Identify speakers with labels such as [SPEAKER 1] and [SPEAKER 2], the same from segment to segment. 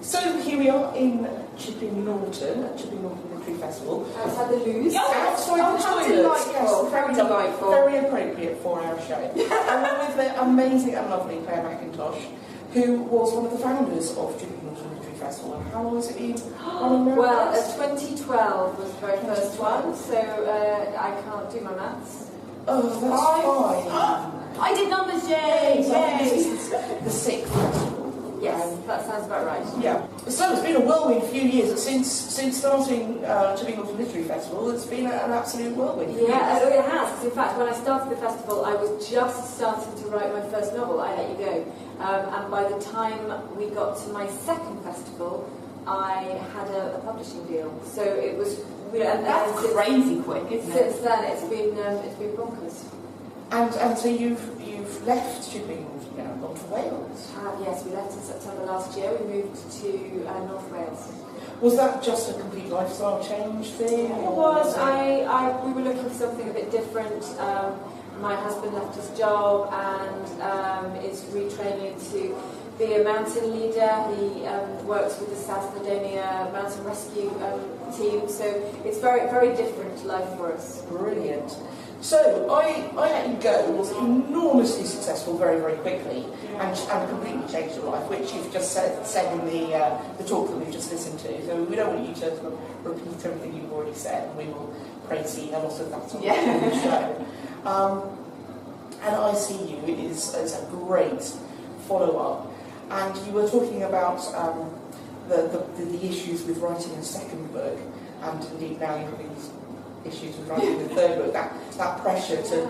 [SPEAKER 1] So here we are in Chipping Norton, at Chipping Norton Literary Festival.
[SPEAKER 2] Outside the loos.
[SPEAKER 1] Outside the toilets.
[SPEAKER 2] Delightful. Very delightful.
[SPEAKER 1] Very appropriate for our show. And we're with the amazing and lovely Clare Mackintosh, who was one of the founders of Chipping Norton Literary Festival. And how long has it been running now?
[SPEAKER 2] Well, 2012 was the very first one, so I can't do my maths.
[SPEAKER 1] Oh, that's fine.
[SPEAKER 3] I did numbers, yay!
[SPEAKER 1] This is the sixth festival.
[SPEAKER 2] Yes, that sounds about right.
[SPEAKER 1] Yeah. So it's been a whirlwind few years. Since starting Chipping Norton Literary Festival, it's been an absolute whirlwind.
[SPEAKER 2] Yeah, it has. Because in fact, when I started the festival, I was just starting to write my first novel, I Let You Go. And by the time we got to my second festival, I had a publishing deal. So it was, and
[SPEAKER 3] That's crazy quick, isn't it?
[SPEAKER 2] Since then, it's been bonkers.
[SPEAKER 1] And so you've left Chipping Norton now and gone to Wales.
[SPEAKER 2] Yes, we left in September last year. We moved to North Wales.
[SPEAKER 1] Was that just a complete lifestyle change thing?
[SPEAKER 2] It was. We were looking for something a bit different. My husband left his job and is retraining to be a mountain leader. He works with the South Ladonia Mountain Rescue team, so it's very, very different life for us.
[SPEAKER 1] Brilliant. So I Let You Go was enormously successful very, very quickly, and completely changed your life, which you've just said in the talk that we've just listened to. So we don't want you to sort of repeat everything you've already said. We will praise you and also that on the show. And I See You is a great follow-up. And you were talking about the issues with writing a second book, and indeed now you're having these issues with writing the third book, that pressure to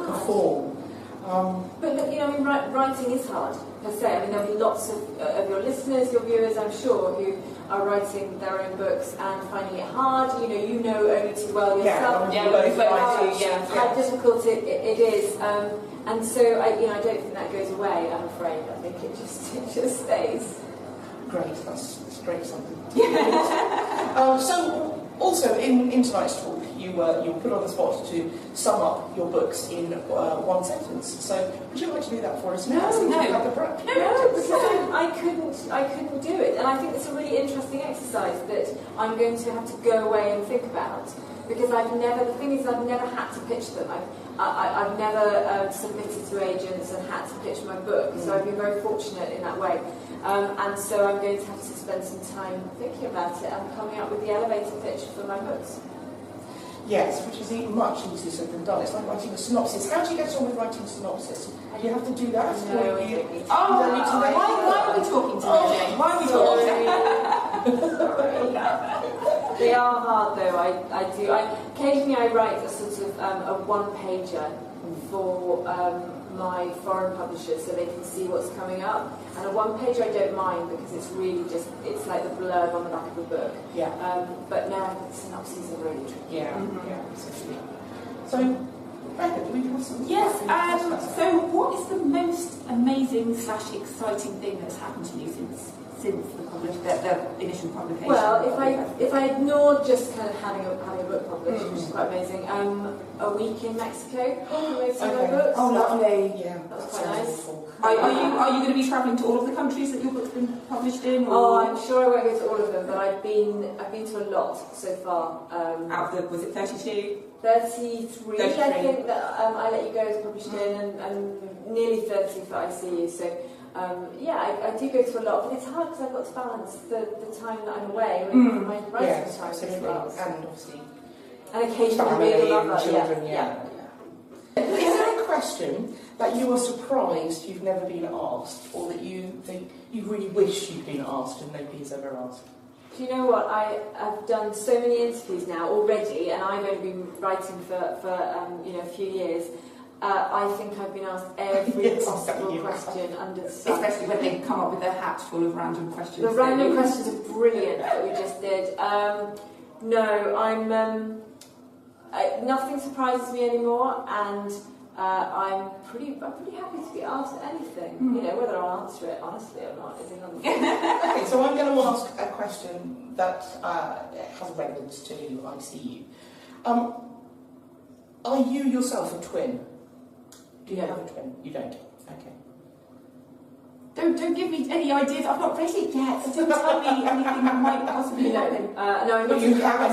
[SPEAKER 1] perform.
[SPEAKER 2] But look, writing is hard, per se. I mean, there'll be lots of your listeners, your viewers, I'm sure, who are writing their own books and finding it hard. You know only too well yourself. How difficult it is. And so I don't think that goes away, I'm afraid. I think it just stays.
[SPEAKER 1] Great, that's great something. So also in tonight's talk, you were put on the spot to sum up your books in one sentence. So would you like to do that for us?
[SPEAKER 2] No,
[SPEAKER 1] because
[SPEAKER 2] I couldn't do it, and I think it's a really interesting exercise that I'm going to have to go away and think about, because the thing is, I've never had to pitch them. I've never submitted to agents and had to pitch my book, so I've been very fortunate in that way. And so I'm going to have to spend some time thinking about it and coming up with the elevator pitch for my books.
[SPEAKER 1] Yes, which is much easier said than done. It's like writing a synopsis. How do you get on with writing a synopsis? Do you have to do that?
[SPEAKER 2] No,
[SPEAKER 1] why
[SPEAKER 3] are we talking to me, Jane? Why are we talking?
[SPEAKER 2] Sorry. They are hard, though. Occasionally I write a sort of a one-pager for my foreign publishers so they can see what's coming up. And a one-pager I don't mind, because it's really it's like the blurb on the back of the book.
[SPEAKER 1] Yeah.
[SPEAKER 2] But now synopses are really tricky.
[SPEAKER 1] Yeah, exactly. So, Rebecca, do we have some?
[SPEAKER 3] Yes, so what is the most amazing / exciting thing that's happened to you since the initial publication?
[SPEAKER 2] Well, if I ignore just kind of having a book published, which is quite amazing, a week in Mexico promoting my books.
[SPEAKER 1] Oh, lovely. Yeah,
[SPEAKER 2] that was quite nice.
[SPEAKER 3] Are you going to be travelling to all of the countries that your book's been published in? Or?
[SPEAKER 2] Oh, I'm sure I won't go to all of them, but I've been to a lot so far.
[SPEAKER 3] Out of was it 32?
[SPEAKER 2] 33, I think that I Let You Go is published in, and nearly 30 for I See You. So. I do go to a lot, but it's hard because I've got to balance the time that I'm away with my writing time as well.
[SPEAKER 1] And obviously,
[SPEAKER 2] and occasionally read a lover.
[SPEAKER 1] Children, Is there a question that you are surprised you've never been asked, or that you think you really wish you'd been asked and nobody's ever asked?
[SPEAKER 2] Do you know what? I've done so many interviews now already, and I've only been writing for a few years. I think I've been asked every possible question under the sun.
[SPEAKER 3] Especially when they come up with their hats full of random questions.
[SPEAKER 2] The random questions are brilliant that we just did. No, I'm... nothing surprises me anymore, and I'm pretty happy to be asked anything. Whether I'll answer it honestly or not is another thing.
[SPEAKER 1] Okay, so I'm going to ask a question that has relevance to I See You. Are you yourself a twin? Do you have a twin? You don't? Okay.
[SPEAKER 3] Don't give me any ideas. I've not read it yet. So don't tell me anything that might possibly happen.
[SPEAKER 2] No,
[SPEAKER 1] But you have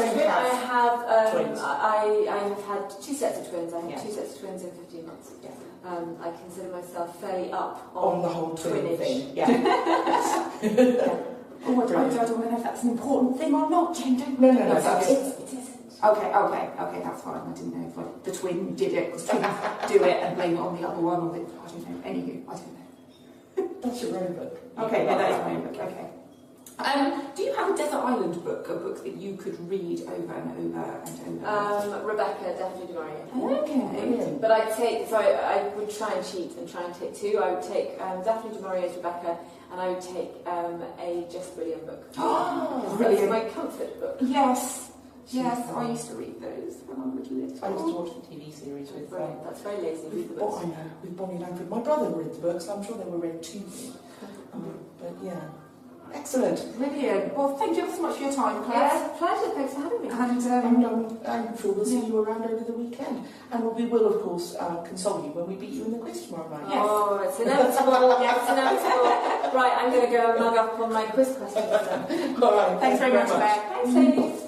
[SPEAKER 1] twins.
[SPEAKER 2] I have had 2 sets of twins. I had 2 sets of twins in 15 months.
[SPEAKER 1] Yeah.
[SPEAKER 2] I consider myself fairly up
[SPEAKER 1] On the whole twin
[SPEAKER 2] twinage
[SPEAKER 1] thing. Yeah.
[SPEAKER 3] Oh, I don't know if that's an important thing or not, Jane.
[SPEAKER 1] No,
[SPEAKER 2] It isn't.
[SPEAKER 3] Okay, that's fine. I didn't know if like, the twin did it, was twins do it and blame it on the other one, or I don't know. Anywho, I don't know.
[SPEAKER 1] That's your own book.
[SPEAKER 3] Okay, yeah, that is my own book. Okay. Do you have a desert island book, a book that you could read over and over and over?
[SPEAKER 2] Rebecca, definitely du Maurier.
[SPEAKER 3] Okay.
[SPEAKER 2] But I would try and cheat and try and take 2. I would take Daphne du Maurier's Rebecca, and I would take a Jess William book.
[SPEAKER 3] Oh,
[SPEAKER 2] that's
[SPEAKER 3] brilliant.
[SPEAKER 2] my comfort book.
[SPEAKER 3] Yes, I used to read those when I was little.
[SPEAKER 1] I used to watch the TV series with.
[SPEAKER 2] That's very lazy.
[SPEAKER 1] I know, with Bonnie Langford. My brother read the books, I'm sure they were read to me. But yeah. Excellent.
[SPEAKER 3] Brilliant. Well, thank you so much for your time, Claire.
[SPEAKER 2] Yes, a pleasure. Thanks for having me.
[SPEAKER 3] And
[SPEAKER 1] I'm sure we'll see you around over the weekend. And we will, of course, console you when we beat you in the quiz tomorrow night.
[SPEAKER 3] Yes.
[SPEAKER 2] Oh, it's inevitable. Yes, it's inevitable. Right, I'm going to go and mug up on my quiz questions then.
[SPEAKER 1] All right.
[SPEAKER 3] Thanks very much, Claire.
[SPEAKER 2] Thanks, ladies.